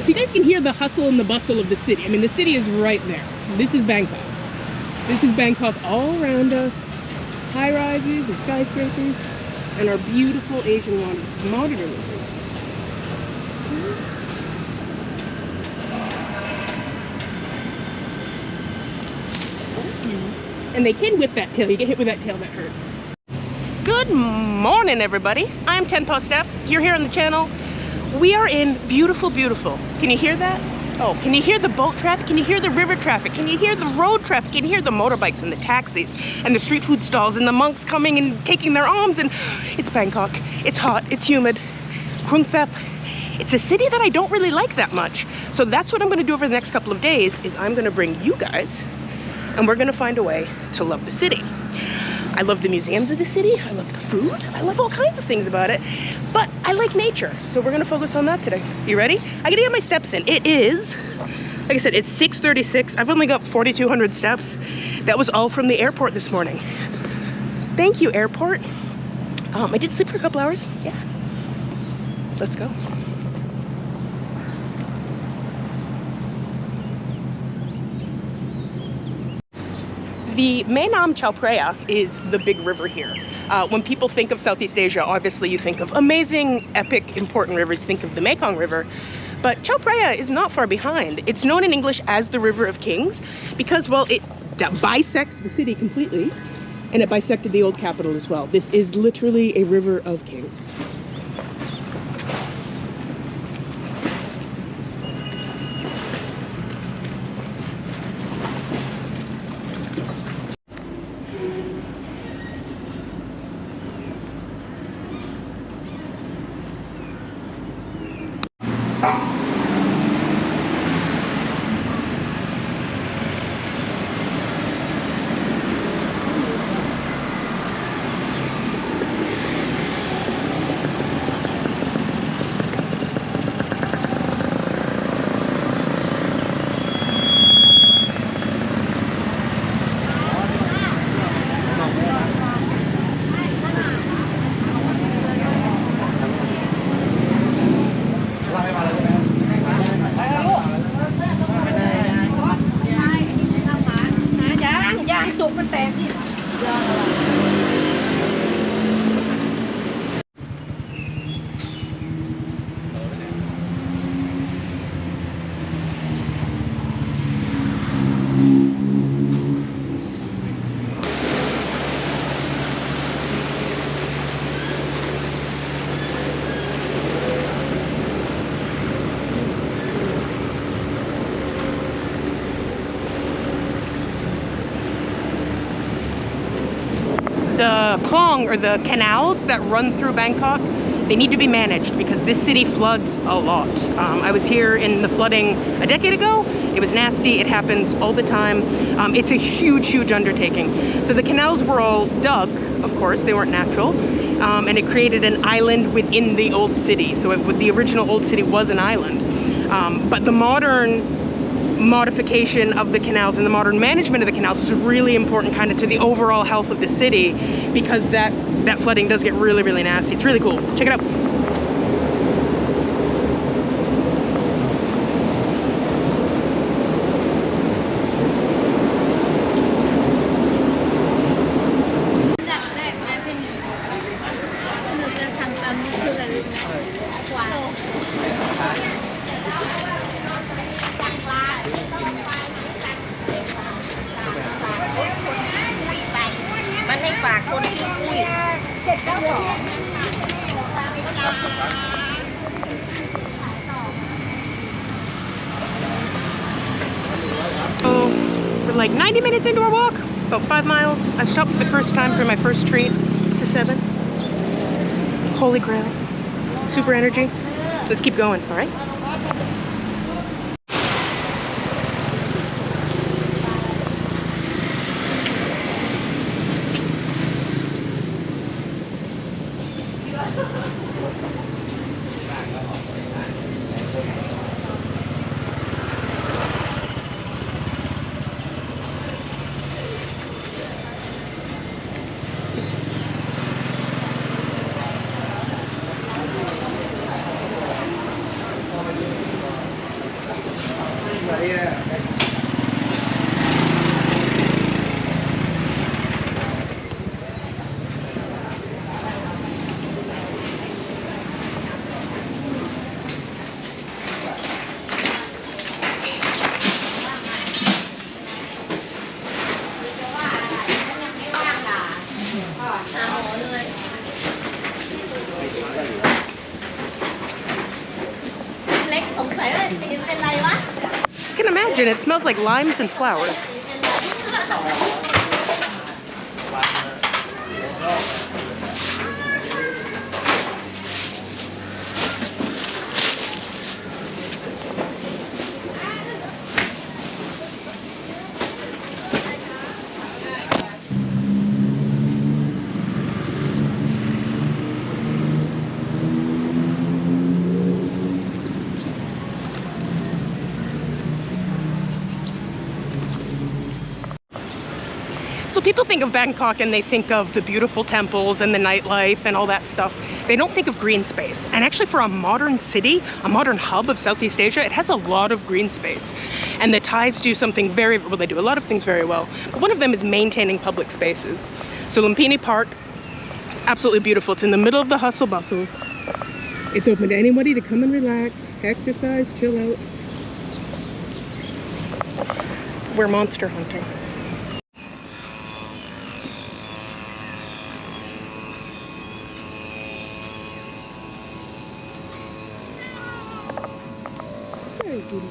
So you guys can hear the hustle and the bustle of the city. I mean, the city is right there. This is Bangkok. This is Bangkok all around us. High rises and skyscrapers and our beautiful Asian monitor lizards. And they can whip that tail. You get hit with that tail, that hurts. Good morning, everybody. I'm 10 Paw Steph. You're here on the channel. We are in beautiful, beautiful. Can you hear that? Oh, can you hear the boat traffic? Can you hear the river traffic? Can you hear the road traffic? Can you hear the motorbikes and the taxis and the street food stalls and the monks coming and taking their alms? And it's Bangkok. It's hot. It's humid. Krung Thep. It's a city that I don't really like that much. So that's what I'm going to do over the next couple of days is I'm going to bring you guys and we're going to find a way to love the city. I love the museums of the city. I love the food. I love all kinds of things about it. But I like nature, so we're gonna focus on that today. You ready? I gotta get my steps in. It is, like I said, it's 6:36. I've only got 4,200 steps. That was all from the airport this morning. Thank you, airport. I did sleep for a couple hours. Yeah. Let's go. The Mae Nam Chao Phraya is the big river here. When people think of Southeast Asia, obviously you think of amazing, epic, important rivers, think of the Mekong River. But Chao Phraya is not far behind. It's known in English as the River of Kings because, well, it bisects the city completely and it bisected the old capital as well. This is literally a river of kings. The klong, or the canals that run through Bangkok, they need to be managed because this city floods a lot. I was here in the flooding a decade ago. It was nasty. It happens all the time. It's a huge, huge undertaking. So the canals were all dug, of course, they weren't natural, and it created an island within the old city. So the original old city was an island. But the modern modification of the canals and the modern management of the canals is really important kind of to the overall health of the city because that flooding does get really, really nasty. It's really cool. Check it out. So we're like 90 minutes into our walk, about 5 miles. I've stopped for the first time for my first treat to 7. Holy grail. Super energy. Let's keep going, all right? I can imagine it smells like limes and flowers. So people think of Bangkok and they think of the beautiful temples and the nightlife and all that stuff. They don't think of green space. And actually for a modern city, a modern hub of Southeast Asia, it has a lot of green space. And the Thais do something very, well, they do a lot of things very well. But one of them is maintaining public spaces. So Lumpini Park, absolutely beautiful. It's in the middle of the hustle bustle. It's open to anybody to come and relax, exercise, chill out. We're monster hunting. Very good.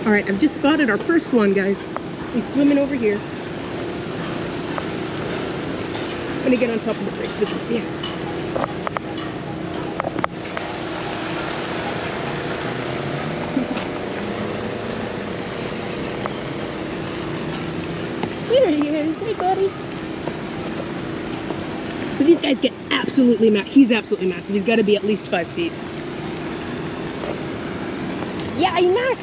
All right, I've just spotted our first one, guys. He's swimming over here. I'm gonna get on top of the bridge so we can see him. Here he is. Hey, buddy. So these guys get absolutely massive. He's absolutely massive. He's got to be at least 5 feet. Yeah, I knock.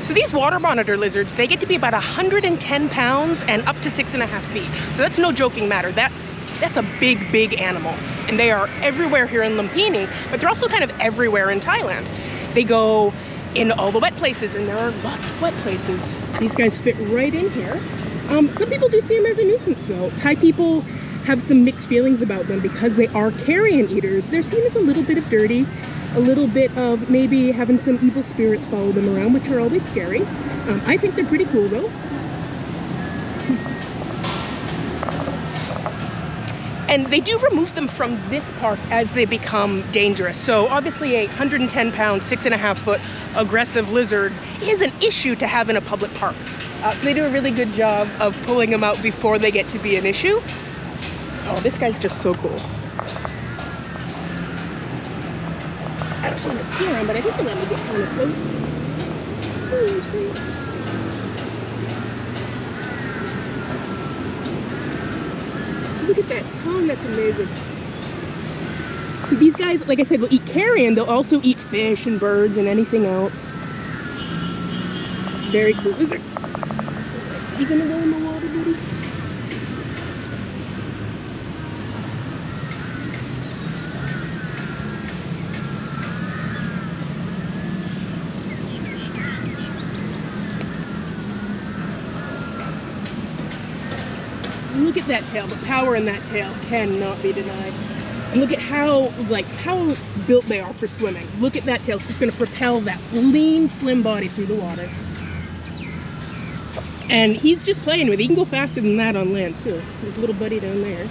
So these water monitor lizards, they get to be about 110 pounds and up to 6.5 feet. So that's no joking matter. That's a big, big animal. And they are everywhere here in Lumpini, but they're also kind of everywhere in Thailand. They go in all the wet places, and there are lots of wet places. These guys fit right in here. Some people do see them as a nuisance though. Thai people have some mixed feelings about them because they are carrion eaters. They're seen as a little bit of dirty, a little bit of maybe having some evil spirits follow them around, which are always scary. I think they're pretty cool though. And they do remove them from this park as they become dangerous. So obviously a 110 pound, 6.5 foot aggressive lizard is an issue to have in a public park. So they do a really good job of pulling them out before they get to be an issue. Oh, this guy's just so cool. I don't want to scare him, but I think they let me get kind of close. Look at that tongue, that's amazing. So these guys, like I said, will eat carrion. They'll also eat fish and birds and anything else. Very cool lizards. You gonna go in the water, buddy? Look at that tail. The power in that tail cannot be denied. And look at how built they are for swimming. Look at that tail. It's just going to propel that lean, slim body through the water. And he's just playing with it. He can go faster than that on land too. His little buddy down there.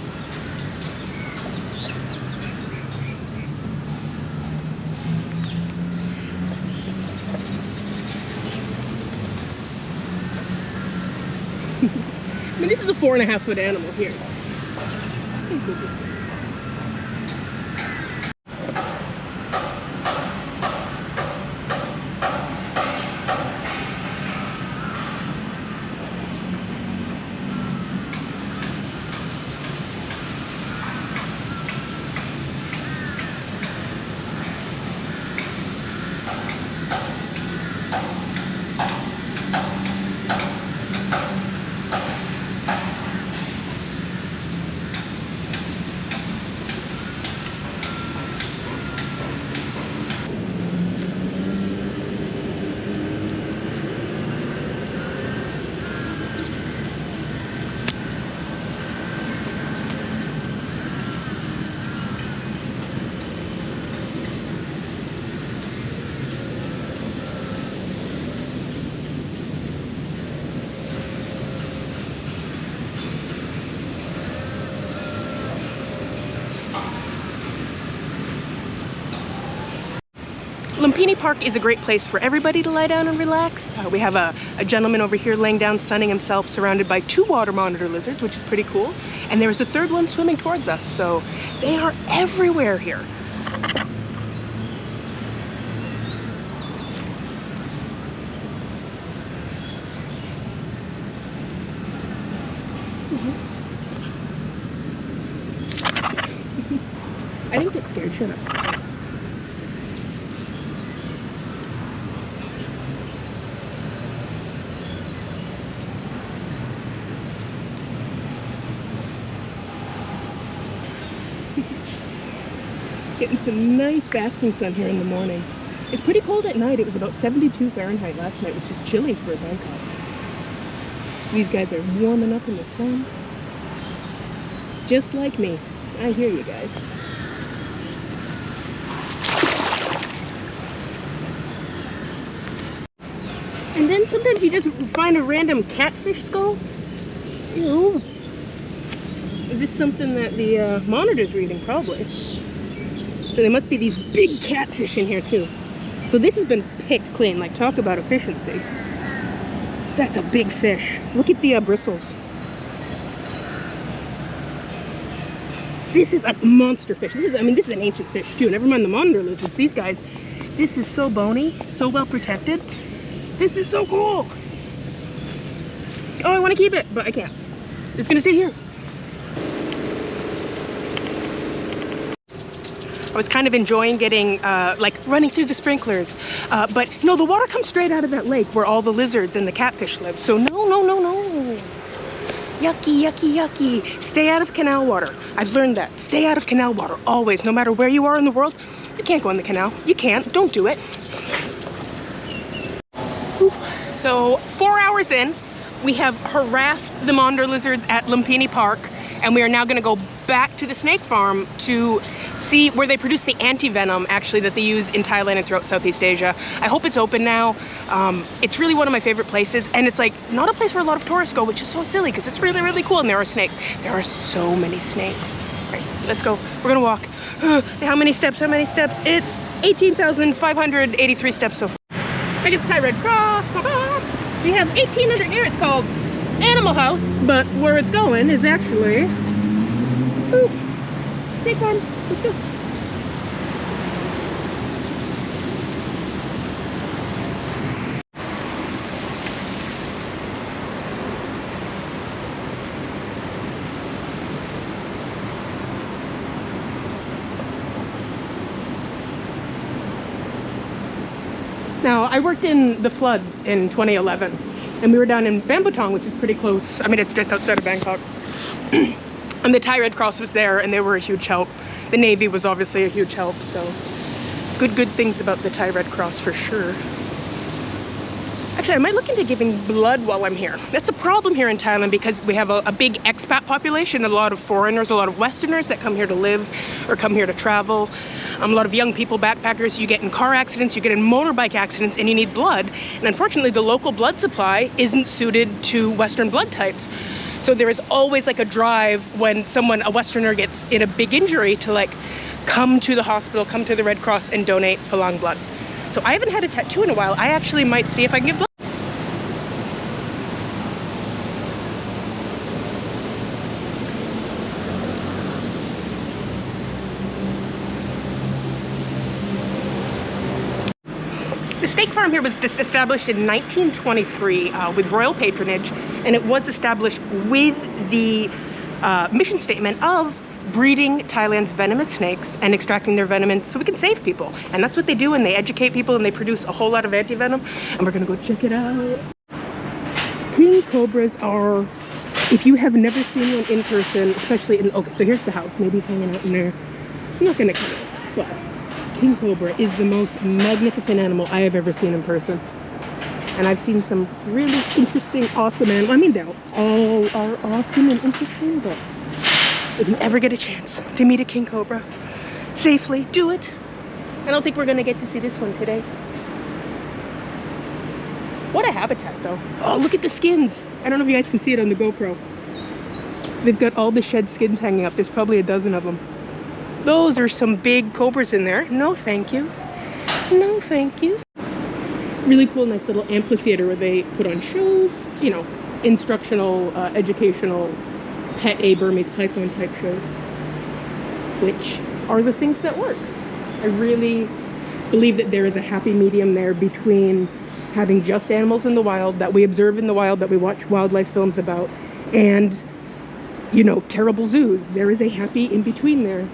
I mean, this is a 4.5 foot animal. Here's. Lumpini Park is a great place for everybody to lie down and relax. We have a gentleman over here laying down, sunning himself, surrounded by 2 water monitor lizards, which is pretty cool. And there's a 3rd one swimming towards us, so they are everywhere here. I didn't get scared, shut up. Getting some nice basking sun here in the morning. It's pretty cold at night. It was about 72 Fahrenheit last night, which is chilly for Bangkok. These guys are warming up in the sun. Just like me. I hear you guys. And then sometimes you just find a random catfish skull. Ew. Is this something that the monitor's reading? Probably. So there must be these big catfish in here too. So this has been picked clean. Like, talk about efficiency. That's a big fish. Look at the bristles. This is a monster fish. This is, I mean, this is an ancient fish too. Never mind the monitor lizards. These guys, this is so bony, so well protected. This is so cool. Oh, I want to keep it, but I can't. It's gonna stay here. I was kind of enjoying getting, like, running through the sprinklers. But no, the water comes straight out of that lake where all the lizards and the catfish live. So no, no, no, no. Yucky, yucky, yucky. Stay out of canal water. I've learned that. Stay out of canal water, always. No matter where you are in the world, you can't go in the canal. You can't. Don't do it. Whew. So 4 hours in, we have harassed the monitor lizards at Lumpini Park, and we are now going to go back to the snake farm to see where they produce the anti-venom, actually, that they use in Thailand and throughout Southeast Asia. I hope it's open now. It's really one of my favorite places, and it's like not a place where a lot of tourists go, which is so silly because it's really, really cool. And there are snakes. There are so many snakes. All right, let's go. We're gonna walk. How many steps? How many steps? It's 18,583 steps so far. I get the Thai Red Cross. We have 18 under here. It's called Animal House, but where it's going is actually snake farm. Let's go. Now, I worked in the floods in 2011, and we were down in Bangkok, which is pretty close. I mean, it's just outside of Bangkok. And the Thai Red Cross was there, and they were a huge help. The Navy was obviously a huge help, so good things about the Thai Red Cross for sure. Actually, I might look into giving blood while I'm here. That's a problem here in Thailand because we have a big expat population, a lot of foreigners, a lot of Westerners that come here to live or come here to travel. A lot of young people, backpackers. You get in car accidents, you get in motorbike accidents, and you need blood. And unfortunately, the local blood supply isn't suited to Western blood types. So there is always like a drive when someone, a Westerner, gets in a big injury to like come to the hospital, come to the Red Cross and donate Falang blood. So I haven't had a tattoo in a while. I actually might see if I can give blood. The steak farm here was established in 1923 with royal patronage, and it was established with the mission statement of breeding Thailand's venomous snakes and extracting their venom so we can save people. And that's what they do, and they educate people, and they produce a whole lot of anti-venom, and we're gonna go check it out. King cobras are, if you have never seen one in person, especially in, okay, so here's the house, maybe he's hanging out in there. I'm not gonna come out, but king cobra is the most magnificent animal I have ever seen in person. And I've seen some really interesting, awesome animals. I mean, they all are awesome and interesting, but if you ever get a chance to meet a king cobra safely, do it. I don't think we're gonna get to see this one today. What a habitat though. Oh, look at the skins. I don't know if you guys can see it on the GoPro. They've got all the shed skins hanging up. There's probably a dozen of them. Those are some big cobras in there. No, thank you. No, thank you. Really cool, nice little amphitheater where they put on shows, you know, instructional, educational, pet a Burmese python type shows, which are the things that work. I really believe that there is a happy medium there between having just animals in the wild that we observe in the wild, that we watch wildlife films about, and, you know, terrible zoos. There is a happy in between there.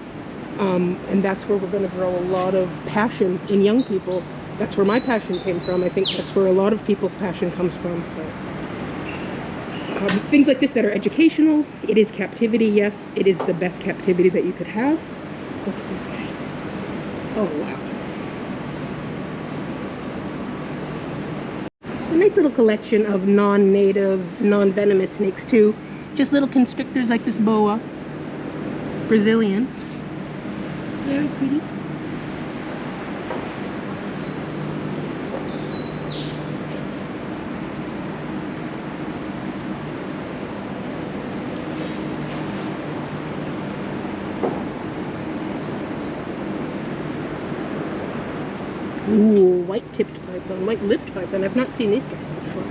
And that's where we're going to grow a lot of passion in young people. That's where my passion came from. I think that's where a lot of people's passion comes from. So things like this that are educational. It is captivity, yes. It is the best captivity that you could have. Look at this guy. Oh, wow. A nice little collection of non-native, non-venomous snakes too. Just little constrictors like this boa. Brazilian. Very pretty. Ooh, white-tipped python, white-lipped python. I've not seen these guys before.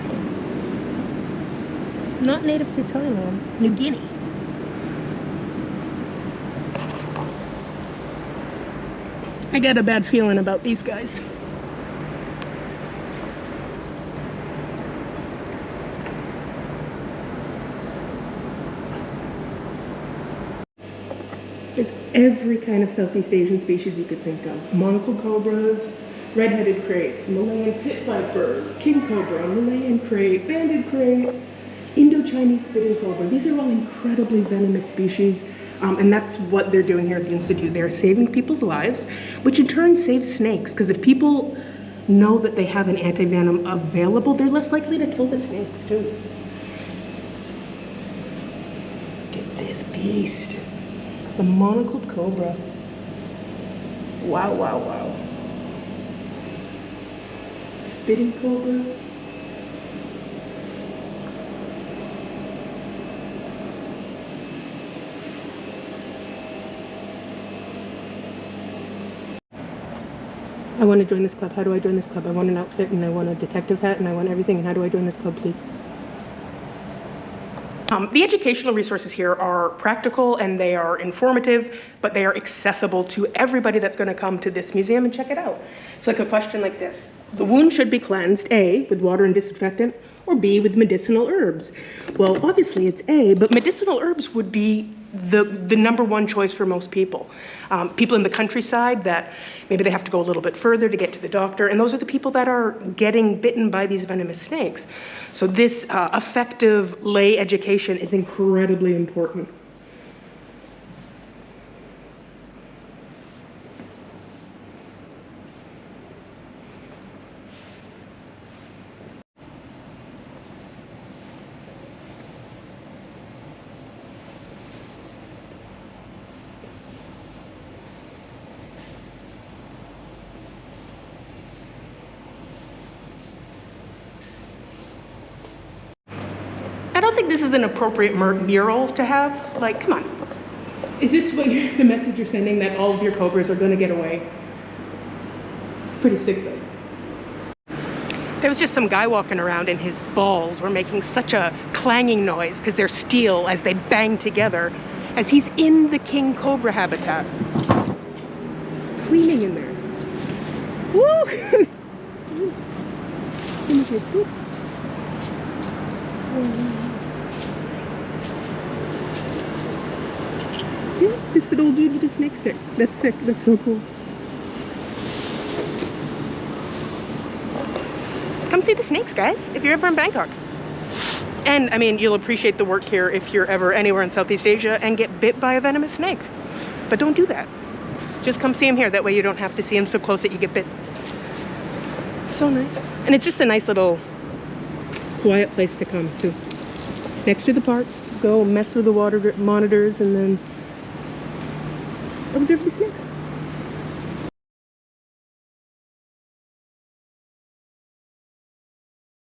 Not native to Thailand. New Guinea. I got a bad feeling about these guys. There's every kind of Southeast Asian species you could think of. Monocled cobras, red-headed crates, Malayan pit vipers, king cobra, Malayan crate, banded crate, Indo-Chinese spitting cobra. These are all incredibly venomous species. And that's what they're doing here at the Institute. They're saving people's lives, which in turn saves snakes. Because if people know that they have an anti-venom available, they're less likely to kill the snakes too. Look at this beast. The monocled cobra. Wow, wow, wow. Spitting cobra. I want to join this club. How do I join this club? I want an outfit and I want a detective hat and I want everything. And how do I join this club, please? The educational resources here are practical and they are informative, but they are accessible to everybody that's going to come to this museum and check it out. It's like a question like this. The wound should be cleansed, A, with water and disinfectant, or B, with medicinal herbs. Well, obviously it's A, but medicinal herbs would be the number one choice for most people. People in the countryside that maybe they have to go a little bit further to get to the doctor, and those are the people that are getting bitten by these venomous snakes. So this effective lay education is incredibly important. I don't think this is an appropriate mural to have. Like, come on. Is this what the message you're sending, that all of your cobras are going to get away? Pretty sick, though. There was just some guy walking around and his balls were making such a clanging noise because they're steel as they bang together as he's in the king cobra habitat. Cleaning in there. Woo! Yeah, just an old dude with a snake stick. That's sick. That's so cool. Come see the snakes, guys, if you're ever in Bangkok. And, I mean, you'll appreciate the work here if you're ever anywhere in Southeast Asia and get bit by a venomous snake. But don't do that. Just come see them here. That way you don't have to see them so close that you get bit. So nice. And it's just a nice little quiet place to come to. Next to the park, go mess with the water monitors and then observe the snakes.